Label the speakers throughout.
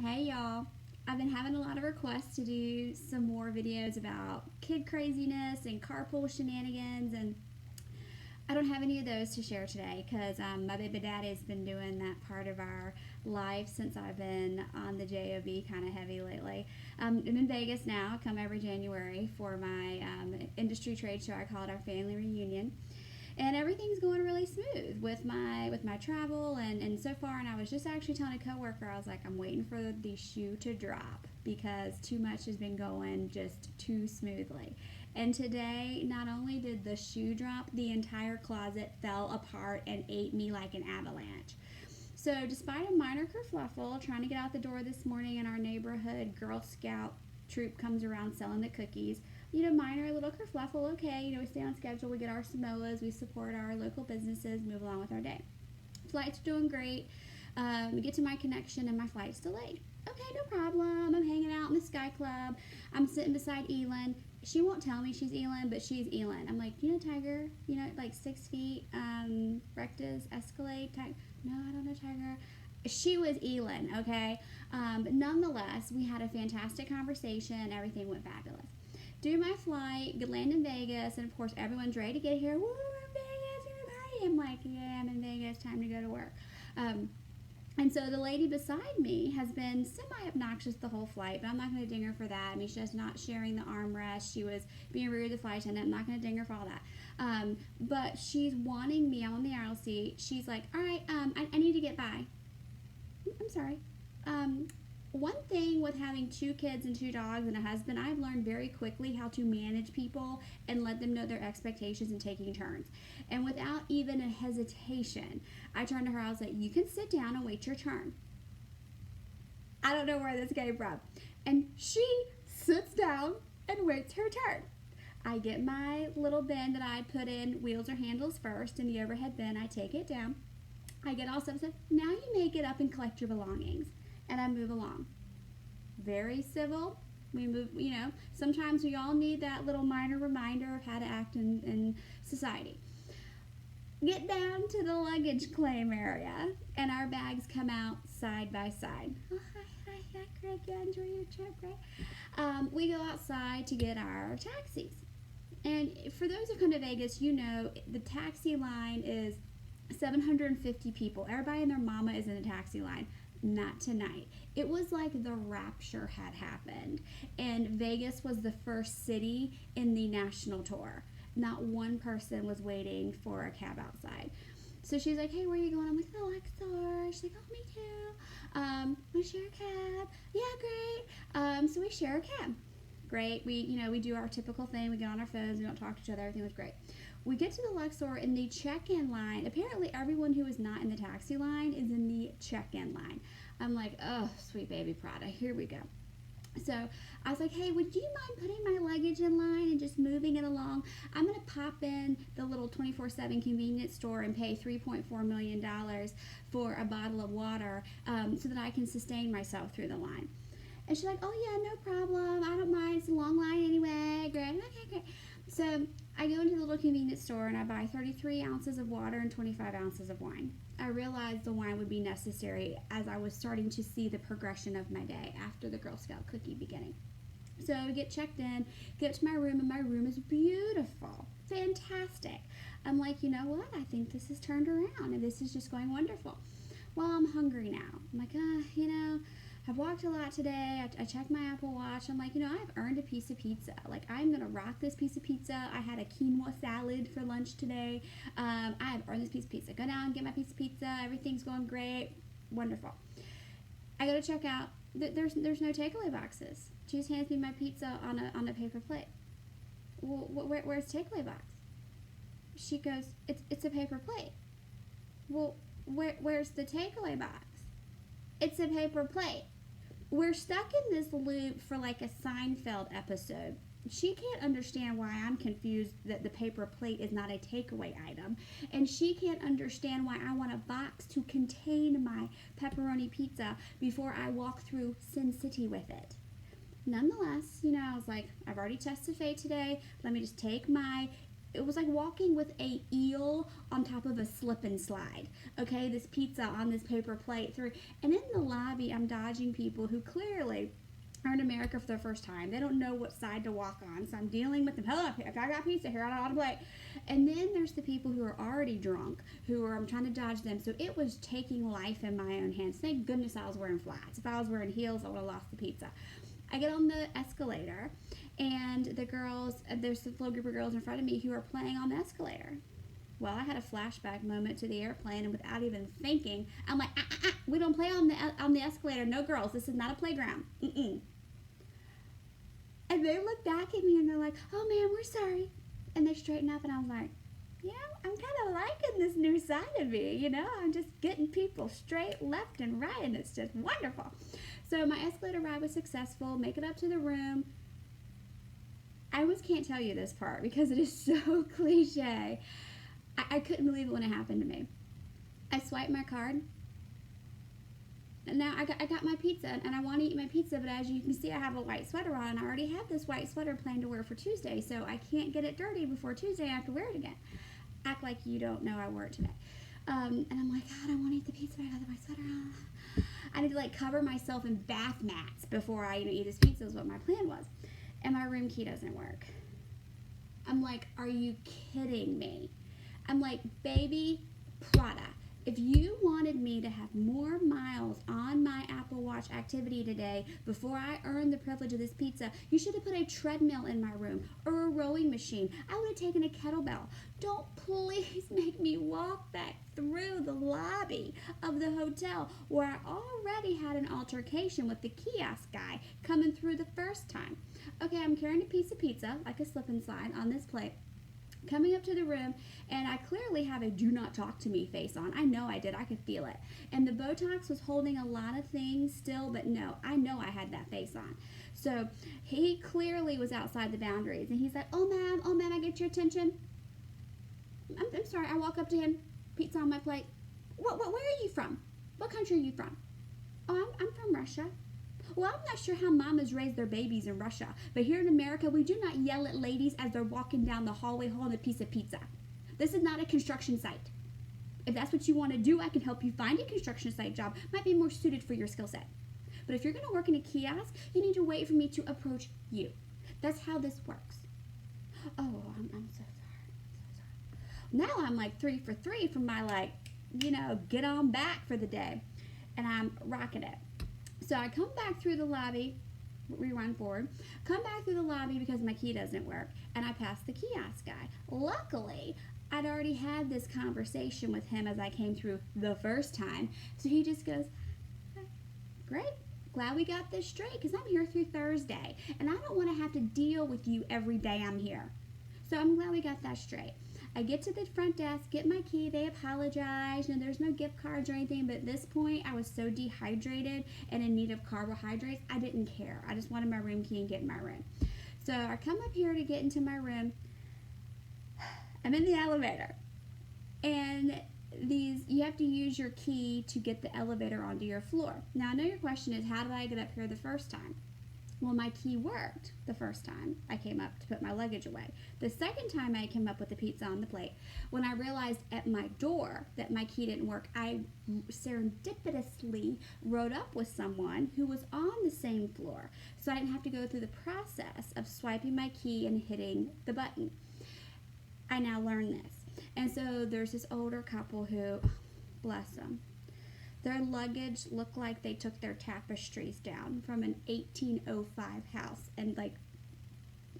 Speaker 1: Hey y'all. I've been having a lot of requests to do some more videos about kid craziness and carpool shenanigans, and I don't have any of those to share today because my baby daddy's been doing that part of our life since I've been on the JOB kind of heavy lately. I'm in Vegas now. I come every January for my industry trade show. I call it our family reunion, and everything's going really smooth with my travel and so far. And I was just actually telling a coworker, I was like, I'm waiting for the shoe to drop because too much has been going just too smoothly. And today, not only did the shoe drop, the entire closet fell apart and ate me like an avalanche. So, despite a minor kerfluffle, trying to get out the door this morning, in our neighborhood Girl Scout troop comes around selling the cookies. Minor little kerfluffle, okay. We stay on schedule, we get our Samoas, we support our local businesses, move along with our day. Flight's doing great. We get to my connection and my flight's delayed. Okay, no problem. I'm hanging out in the Sky Club. I'm sitting beside Elin. She won't tell me she's Elin, but she's Elin. I'm like, Tiger? Like 6 feet, rectus, Escalade, Tiger. No, I don't know Tiger. She was Elin, okay? But nonetheless, we had a fantastic conversation. Everything went fabulous. Do my flight, land in Vegas, and of course, everyone's ready to get here. Woo, we're in Vegas, everybody. I'm like, yeah, I'm in Vegas, time to go to work. And so the lady beside me has been semi-obnoxious the whole flight, but I'm not going to ding her for that. I mean, she's not sharing the armrest. She was being rude to the flight attendant. I'm not going to ding her for all that. But she's wanting me. I'm on the aisle seat. She's like, all right, I need to get by. I'm sorry. One thing with having 2 kids and 2 dogs and a husband, I've learned very quickly how to manage people and let them know their expectations and taking turns. And without even a hesitation, I turned to her. I was like, you can sit down and wait your turn. I don't know where this came from. And she sits down and waits her turn. I get my little bin that I put in wheels or handles first in the overhead bin. I take it down. I get all set and say, now you may get up and collect your belongings. And I move along. Very civil. We move, sometimes we all need that little minor reminder of how to act in society. Get down to the luggage claim area, and our bags come out side by side. Oh, hi, Craig. You enjoy your trip, right? We go outside to get our taxis. And for those who come to Vegas, the taxi line is 750 people. Everybody and their mama is in a taxi line. Not tonight. It was like the rapture had happened, and Vegas was the first city in the national tour. Not one person was waiting for a cab outside. So she's like, hey, where are you going? I'm like, the Luxor. She's like, oh, me too. Want to share a cab? Yeah, great. So we share a cab. Great. We do our typical thing. We get on our phones. We don't talk to each other. Everything was great. We get to the Luxor in the check-in line. Apparently, everyone who is not in the taxi line is in the check-in line. I'm like, oh, sweet baby Prada, here we go. So I was like, hey, would you mind putting my luggage in line and just moving it along? I'm going to pop in the little 24/7 convenience store and pay $3.4 million for a bottle of water so that I can sustain myself through the line. And she's like, oh, yeah, no problem. I don't mind. It's a long line anyway. Great. Okay, great. So I go into the little convenience store and I buy 33 ounces of water and 25 ounces of wine. I realized the wine would be necessary as I was starting to see the progression of my day after the Girl Scout cookie beginning. So I get checked in, get to my room, and my room is beautiful. Fantastic. I'm like, you know what? I think this has turned around and this is just going wonderful. Well, I'm hungry now. I'm like, I've walked a lot today. I checked my Apple Watch. I'm like, I've earned a piece of pizza. Like, I'm going to rock this piece of pizza. I had a quinoa salad for lunch today. I have earned this piece of pizza. Go down, get my piece of pizza. Everything's going great. Wonderful. I go to check out. There's no takeaway boxes. She just hands me my pizza on a paper plate. Well, where's the takeaway box? She goes, it's a paper plate. Well, where's the takeaway box? It's a paper plate. We're stuck in this loop for like a Seinfeld episode. She can't understand why I'm confused that the paper plate is not a takeaway item. And she can't understand why I want a box to contain my pepperoni pizza before I walk through Sin City with it. Nonetheless, I was like, I've already tested fate today. Let me just take my it was like walking with a eel on top of a slip and slide. Okay, this pizza on this paper plate through, and in the lobby, I'm dodging people who clearly are in America for the first time. They don't know what side to walk on, so I'm dealing with them. Hello, I got pizza here on a plate. And then there's the people who are already drunk, I'm trying to dodge them. So it was taking life in my own hands. Thank goodness I was wearing flats. If I was wearing heels, I would have lost the pizza. I get on the escalator, and there's a little group of girls in front of me who are playing on the escalator. Well, I had a flashback moment to the airplane, and without even thinking, I'm like, we don't play on the escalator. No, girls, this is not a playground. Mm-mm. And they look back at me, and they're like, oh, man, we're sorry. And they straighten up, and I was like, I'm kind of liking this new side of me, I'm just getting people straight, left, and right, and it's just wonderful. So my escalator ride was successful, make it up to the room. I almost can't tell you this part because it is so cliche. I couldn't believe it when it happened to me. I swiped my card. And now I got my pizza, and I want to eat my pizza, but as you can see, I have a white sweater on, and I already have this white sweater planned to wear for Tuesday, so I can't get it dirty before Tuesday. I have to wear it again. Act like you don't know I wore it today. And I'm like, God, I want to eat the pizza, but I got the white sweater on. I need to cover myself in bath mats before I eat this pizza is what my plan was. And my room key doesn't work. I'm like, are you kidding me? I'm like, baby Prada, if you wanted me to have more miles on my Apple Watch activity today before I earned the privilege of this pizza, you should have put a treadmill in my room or a rowing machine. I would have taken a kettlebell. Don't please make me walk back through the lobby of the hotel where I already had an altercation with the kiosk guy coming through the first time. Okay, I'm carrying a piece of pizza, like a slip and slide, on this plate. Coming up to the room, and I clearly have a do not talk to me face on. I know I did. I could feel it. And the Botox was holding a lot of things still, but no, I know I had that face on. So he clearly was outside the boundaries, and he's like, oh, ma'am, I get your attention. I'm sorry. I walk up to him, pizza on my plate. Where are you from? What country are you from? Oh, I'm from Russia. Well, I'm not sure how mamas raise their babies in Russia, but here in America, we do not yell at ladies as they're walking down the hallway holding a piece of pizza. This is not a construction site. If that's what you want to do, I can help you find a construction site job. Might be more suited for your skill set. But if you're going to work in a kiosk, you need to wait for me to approach you. That's how this works. Oh, I'm so sorry. Now I'm like 3 for 3 from my get on back for the day. And I'm rocking it. So I come back through the lobby, rewind forward, come back through the lobby because my key doesn't work, and I pass the kiosk guy. Luckily, I'd already had this conversation with him as I came through the first time, so he just goes, great, glad we got this straight because I'm here through Thursday, and I don't want to have to deal with you every day I'm here. So I'm glad we got that straight. I get to the front desk, get my key, they apologize, there's no gift cards or anything, but at this point I was so dehydrated and in need of carbohydrates, I didn't care. I just wanted my room key and get in my room. So I come up here to get into my room. I'm in the elevator, and you have to use your key to get the elevator onto your floor. Now I know your question is, how did I get up here the first time? Well, my key worked the first time I came up to put my luggage away. The second time I came up with the pizza on the plate, when I realized at my door that my key didn't work, I serendipitously rode up with someone who was on the same floor, so I didn't have to go through the process of swiping my key and hitting the button. I now learned this. And so there's this older couple who, bless them, their luggage looked like they took their tapestries down from an 1805 house and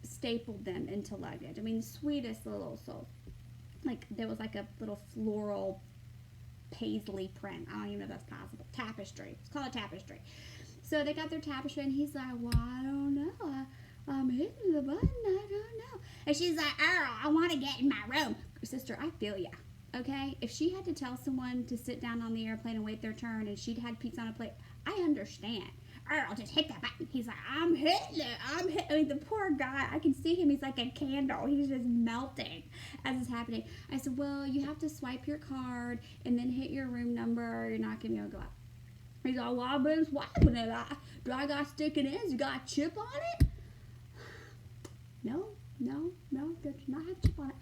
Speaker 1: stapled them into luggage. I mean, sweetest little soul. There was a little floral paisley print. I don't even know if that's possible. Tapestry. It's called a tapestry. So they got their tapestry, and he's like, well, I don't know. I'm hitting the button. I don't know. And she's like, Earl, I want to get in my room. Sister, I feel ya. Okay, if she had to tell someone to sit down on the airplane and wait their turn and she'd had pizza on a plate, I understand. Earl, just hit that button. He's like, I'm hitting it. I mean, the poor guy, I can see him. He's like a candle. He's just melting as it's happening. I said, well, you have to swipe your card and then hit your room number or you're not going to be able to go out. He's like, well, I've been swiping it. Do I got to stick it in? You got a chip on it? No, No, that did not have chip on it.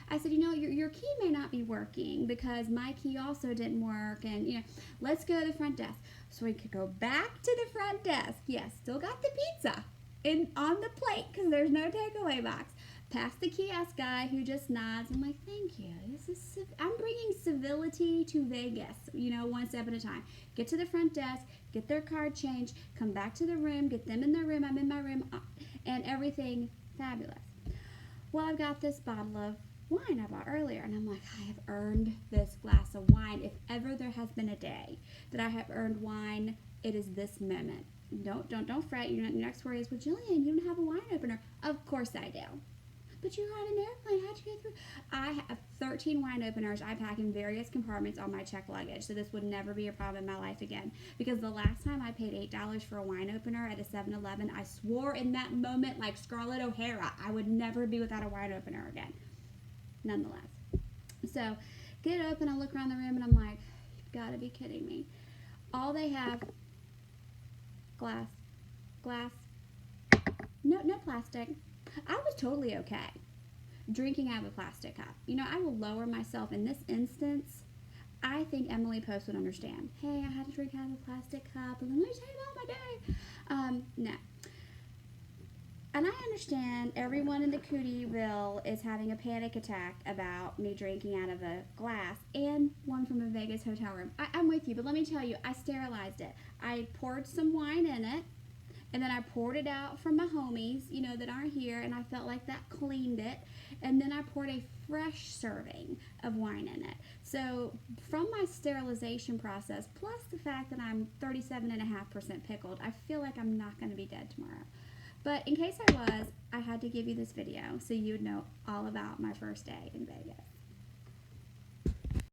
Speaker 1: I said, your key may not be working because my key also didn't work, and let's go to the front desk. So we could go back to the front desk. Yes, still got the pizza on the plate because there's no takeaway box. Past the kiosk guy who just nods. I'm like, thank you. I'm bringing civility to Vegas, one step at a time. Get to the front desk, get their card changed, come back to the room, get them in their room, I'm in my room, and everything fabulous. Well, I've got this bottle of wine I bought earlier, and I'm like, I have earned this glass of wine. If ever there has been a day that I have earned wine, it is this moment. Don't fret. Your next worry is, well, Jillian, you don't have a wine opener. Of course I do. But you're on an airplane. How'd you get through? I have 13 wine openers I pack in various compartments on my checked luggage, so this would never be a problem in my life again. Because the last time I paid $8 for a wine opener at a 7-Eleven, I swore in that moment, like Scarlett O'Hara, I would never be without a wine opener again. Nonetheless. So, get it open, I look around the room, and I'm like, you've got to be kidding me. All they have, glass, no plastic. I was totally okay drinking out of a plastic cup. I will lower myself in this instance. I think Emily Post would understand. Hey, I had to drink out of a plastic cup, and then let me tell you about my day. No. And I understand everyone in the Cootieville is having a panic attack about me drinking out of a glass and one from a Vegas hotel room. I'm with you, but let me tell you, I sterilized it. I poured some wine in it, and then I poured it out for my homies, that aren't here, and I felt like that cleaned it. And then I poured a fresh serving of wine in it. So from my sterilization process, plus the fact that I'm 37.5% pickled, I feel like I'm not going to be dead tomorrow. But in case I was, I had to give you this video so you would know all about my first day in Vegas.